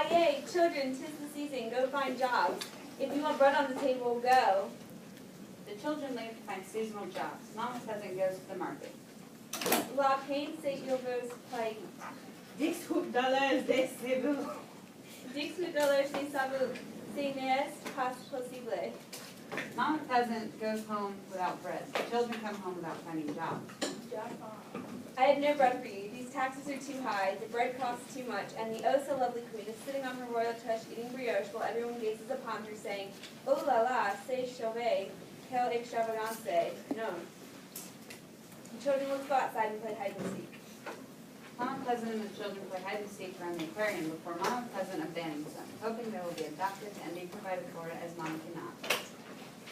Yay, children, 'tis the season, go find jobs. If you want bread on the table, go. The children leave to find seasonal jobs. Mama Pheasant goes to the market. La painseigure vos país. $6 de cebu. $10 de sabu. Ce n'est pas possible. Mama Pheasant goes home without bread. The children come home without finding jobs. I have no bread for you. These taxes are too high, the bread costs too much, and the oh so lovely queen is sitting on her royal tush eating brioche while everyone gazes upon her saying, oh la la, c'est chauve, quelle extravagance. No. The children will go outside and play hide and seek. Mama Pheasant and the children play hide and seek around the aquarium before Mama Pheasant abandons them, hoping they will be adopted and be provided for as Mama cannot.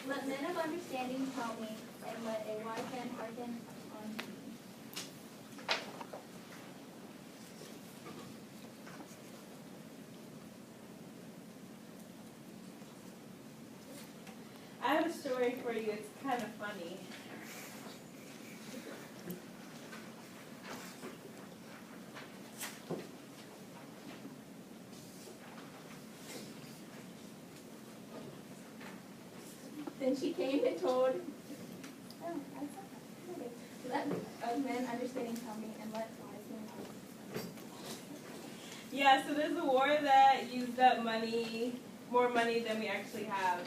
Let men of understanding tell me, and let a wise man hearken on me. I have a story for you. It's kind of funny. Then she came and told, let men understanding tell me, and let wise men hearken. Yeah, so there's a war that used up money, more money than we actually have.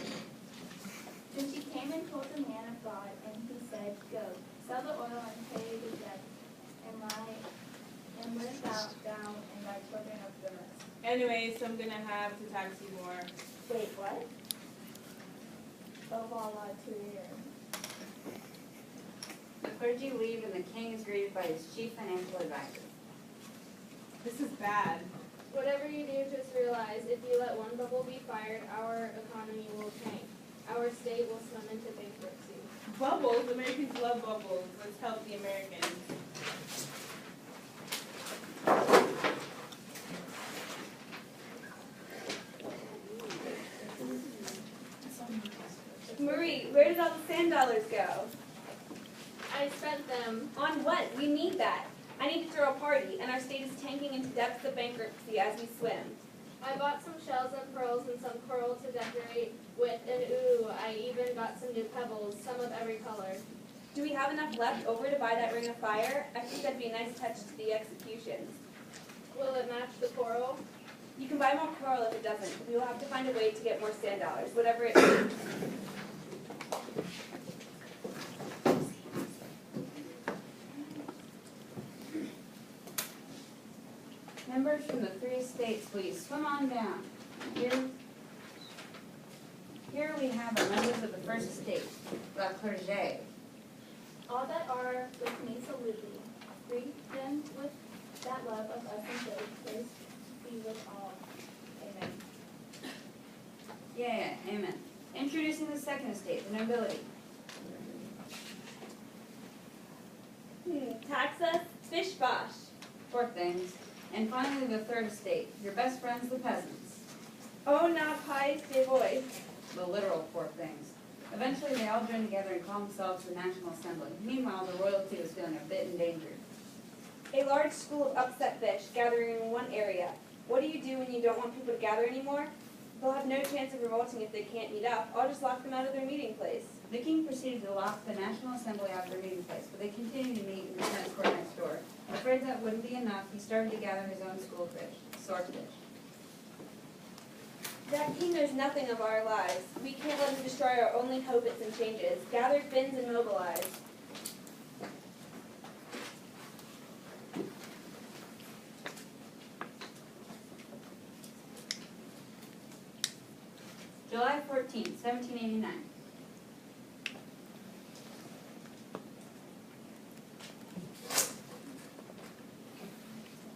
Then she came and told the man of God, and he said, go, sell the oil and pay the debt, and live thou and thy children of the rest. Anyway, so I'm going to have to tax you more. Wait, what? Oh, voila, to hear. The clergy leave and the king is greeted by his chief financial advisor. This is bad. Whatever you do, just realize if you let one bubble be fired, our economy will tank. Our state will swim into bankruptcy. Bubbles. Americans love bubbles. Let's help the Americans. Marie, where did all the sand dollars go? I spent them. On what? We need that. I need to throw a party, and our state is tanking into depths of bankruptcy as we swim. I bought some shells and pearls and some coral to decorate with, and ooh, I even got some new pebbles, some of every color. Do we have enough left over to buy that ring of fire? I think that'd be a nice touch to the executions. Will it match the coral? You can buy more coral if it doesn't. We will have to find a way to get more sand dollars, whatever it takes. Members from the 3 states, please swim on down. Here we have our members of the first state, La Clergé. All that are with me salute thee. Greet them with that love of us and faith. Grace be with all. Amen. Yeah, amen. Introducing the second estate, the nobility. Tax us, fish bosh. 4 things. And finally, the third estate, your best friends, the peasants. Oh, na pies de voice. The literal 4 things. Eventually, they all joined together and called themselves the National Assembly. Meanwhile, the royalty was feeling a bit endangered. A large school of upset fish gathering in one area. What do you do when you don't want people to gather anymore? They'll have no chance of revolting if they can't meet up. I'll just lock them out of their meeting place. The king proceeded to lock the National Assembly out of their meeting place, but they continued to meet in the tennis court next door. Afraid that wouldn't be enough, he started to gather his own schoolfish, swordfish. That king knows nothing of our lives. We can't let him destroy our only hope at some changes. Gather fins and mobilize. July 14, 1789.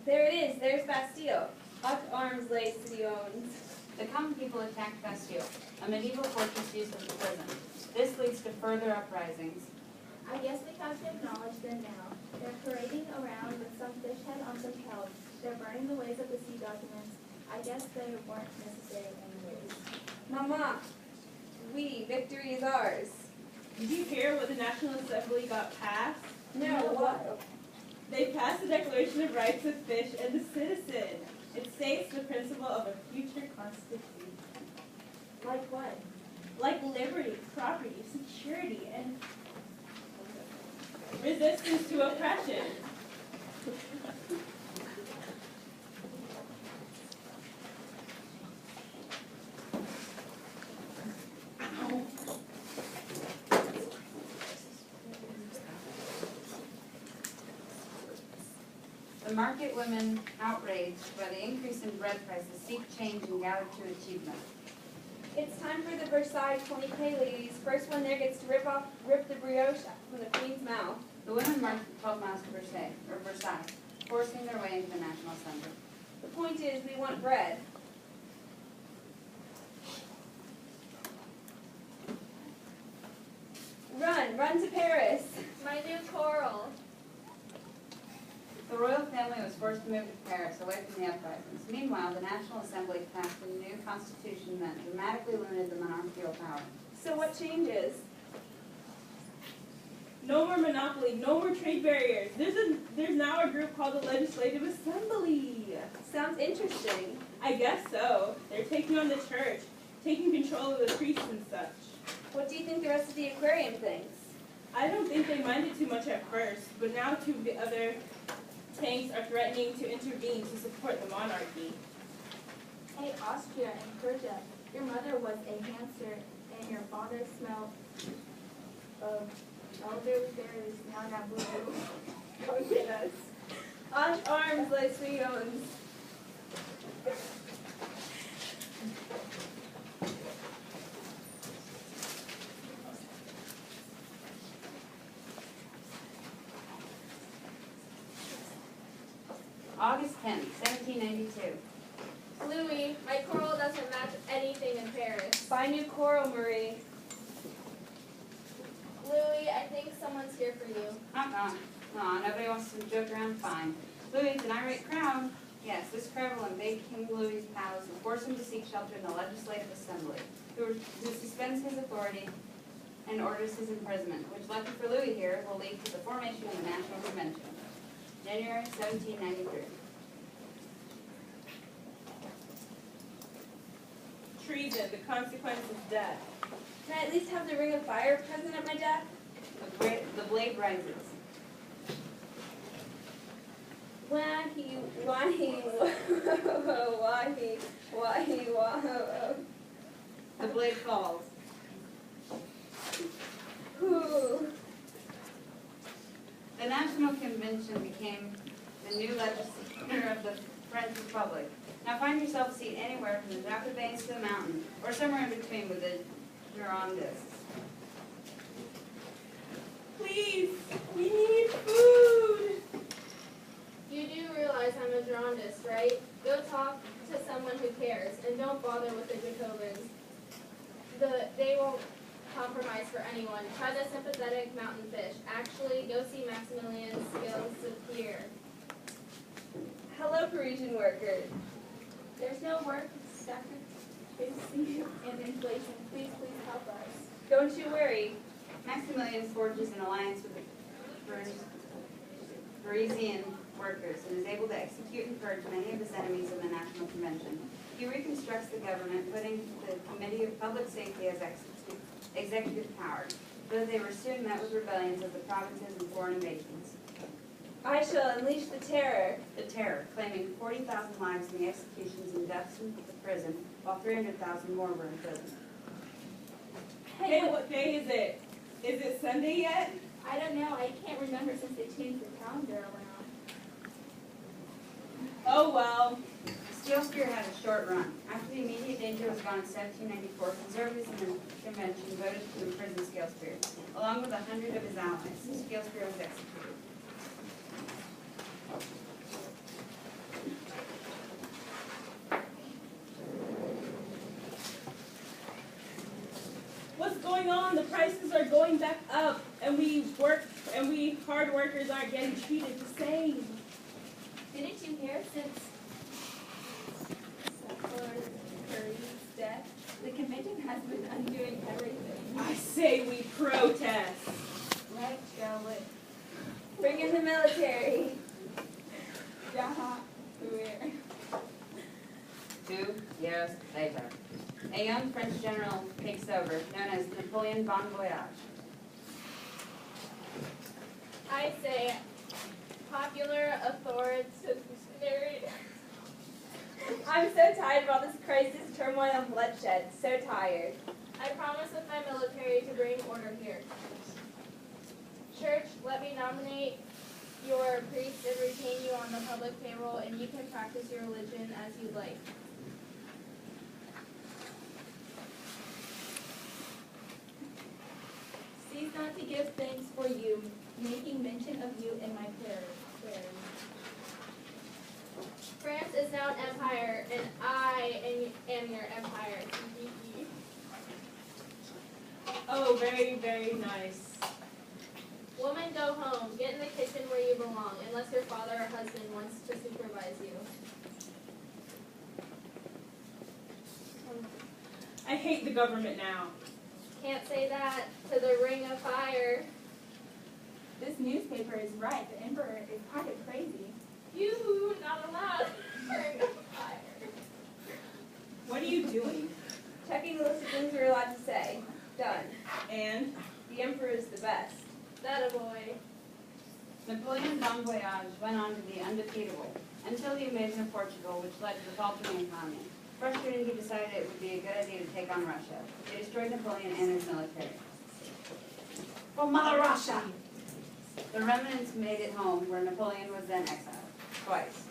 There it is. There's Bastille. Up arms lay city owns. The common people attacked Bastille, a medieval fortress used as a prison. This leads to further uprisings. I guess we have to acknowledge them now. They're parading around with some fish head on some shelves. They're burning the ways of the sea documents. I guess they weren't necessary anyways. Mama, victory is ours. Did you hear what the National Assembly got passed? No, what? They passed the Declaration of Rights of Fish and the Citizen. It states the principle of a future constitution. Like what? Like liberty, property, security, and resistance to oppression. The market women, outraged by the increase in bread prices, seek change and gather to achievement. It's time for the Versailles 20K ladies. First one there gets to rip the brioche from the queen's mouth. The women marched 12 miles to Versailles, forcing their way into the National Assembly. The point is, we want bread. Run to Paris. My new coral. The royal family was forced to move to Paris, away from the uprisings. Meanwhile, the National Assembly passed a new constitution that dramatically limited the monarchical power. So what changes? No more monopoly, no more trade barriers. There's now a group called the Legislative Assembly. Sounds interesting. I guess so. They're taking on the church, taking control of the priests and such. What do you think the rest of the aquarium thinks? I don't think they minded too much at first, but now two of the other tanks are threatening to intervene to support the monarchy. Hey, Austria and Persia, your mother was a hamster and your father smelled of elderberry berries. Now that boo-boo. Don't get us. On arms, les suillons. August 10th, 1792. Louis, my coral doesn't match anything in Paris. Buy new coral, Marie. Louis, I think someone's here for you. Nobody wants to joke around, fine. Louis, it's an irate crowd. Yes, this crowd will invade King Louis's palace and force him to seek shelter in the Legislative Assembly, who suspends his authority and orders his imprisonment, which, lucky for Louis here, will lead to the formation of the National Convention. January 1793. Treason, the consequence is death. Can I at least have the ring of fire present at my death? The blade rises. Wahi, whoa. The blade falls. Whew. The National Convention became the new legislature of the French Republic. Now find yourself a seat anywhere from the Jacobins to the mountain, or somewhere in between with the Girondists. Please, we need food. You do realize I'm a Girondist, right? Go talk to someone who cares, and don't bother with the Jacobins. They won't compromise for anyone. Try the sympathetic mountain fish. Actually, go see Maximilian's skills here. Hello, Parisian workers. There's no work, stagnancy, and inflation. Please help us. Don't you worry. Maximilian forges an alliance with the Parisian workers and is able to execute and purge many of his enemies in the National Convention. He reconstructs the government, putting the Committee of Public Safety as executive power, though they were soon met with rebellions of the provinces and foreign invasions. I shall unleash the terror. The Terror, claiming 40,000 lives in the executions and deaths in the prison, while 300,000 more were in prison. Hey, what day is it? Is it Sunday yet? I don't know. I can't remember since they changed the calendar around. Oh well. The steel spear had a short run. After the immediate danger was gone in 1794, conservatives in the convention voted to imprison Scalespear. Along with 100 of his allies, Scalespear was executed. What's going on? The prices are going back up, and we hard workers aren't getting treated the same. Didn't you hear since Curry's death, the convention has been undoing everything. I say we protest. Let's go with Bring in the military. Jaha. 2 years later, a young French general takes over, known as Napoleon Bon Voyage. I say popular authority. I'm so tired of all this crisis, turmoil, and bloodshed. So tired. I promise with my military to bring order here. Church, let me nominate your priest and retain you on the public payroll, and you can practice your religion as you like. Cease not to give thanks for you, making mention of you in my prayers. France is now an empire, and I am your empire. Oh, very, very nice. Woman, go home. Get in the kitchen where you belong, unless your father or husband wants to supervise you. I hate the government now. Can't say that to the ring of fire. This newspaper is right. The emperor is kind of crazy. You not allowed. Ring of fire. What are you doing? Checking the list of things we're allowed to say. Done. And The emperor is the best. That a boy. Napoleon Bon Voyage went on to be undefeatable until the invasion of Portugal, which led to the faltering economy. Frustrated, he decided it would be a good idea to take on Russia. They destroyed Napoleon and his military. For Mother Russia! The remnants made it home, where Napoleon was then exiled. Twice.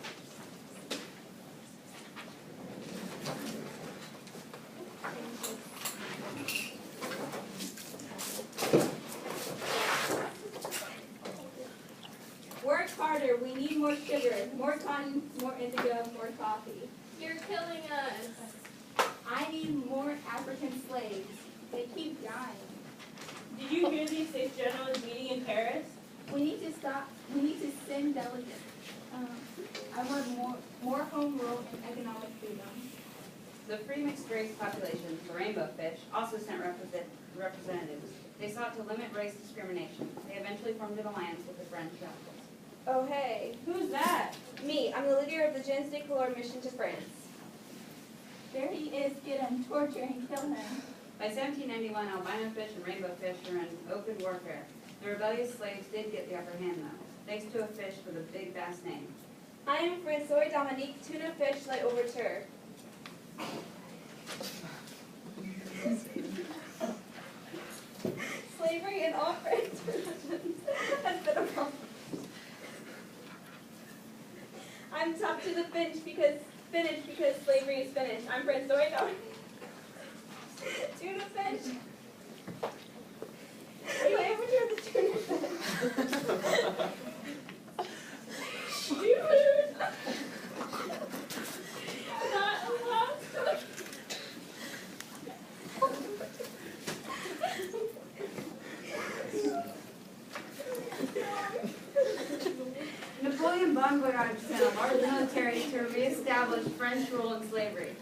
Work harder. We need more sugar, more cotton, more indigo, more coffee. You're killing us. I need more African slaves. They keep dying. did you hear the States General is meeting in Paris? We need to stop. We need to send delegates. I want more home rule and economic freedom. The free mixed race population, the rainbow fish, also sent representatives. They sought to limit race discrimination. They eventually formed an alliance with the French radicals. Oh, hey. Who's that? Me. I'm the leader of the Gens de Couleur mission to France. There he is. Get him, torture, and kill him. By 1791, albino fish and rainbow fish were in open warfare. The rebellious slaves did get the upper hand, though, thanks to a fish with a big, vast name. I am François Dominique Tuna Fish Le Overture. Slavery in all French religions has been abolished. I'm tough to the finished because slavery is finished. I'm François Dominique Tuna Fish. Le Overture the Tuna Fish. Dude! Not allowed. Napoleon Bon Voyage sent a large military to reestablish French rule in slavery.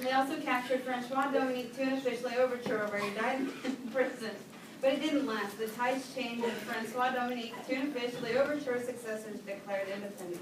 They also captured François Dominique Tuna Fish Le Overture, where he died in prison. But it didn't last. The tides changed and François Dominique Tuna Fish Le Overture successors declared independence.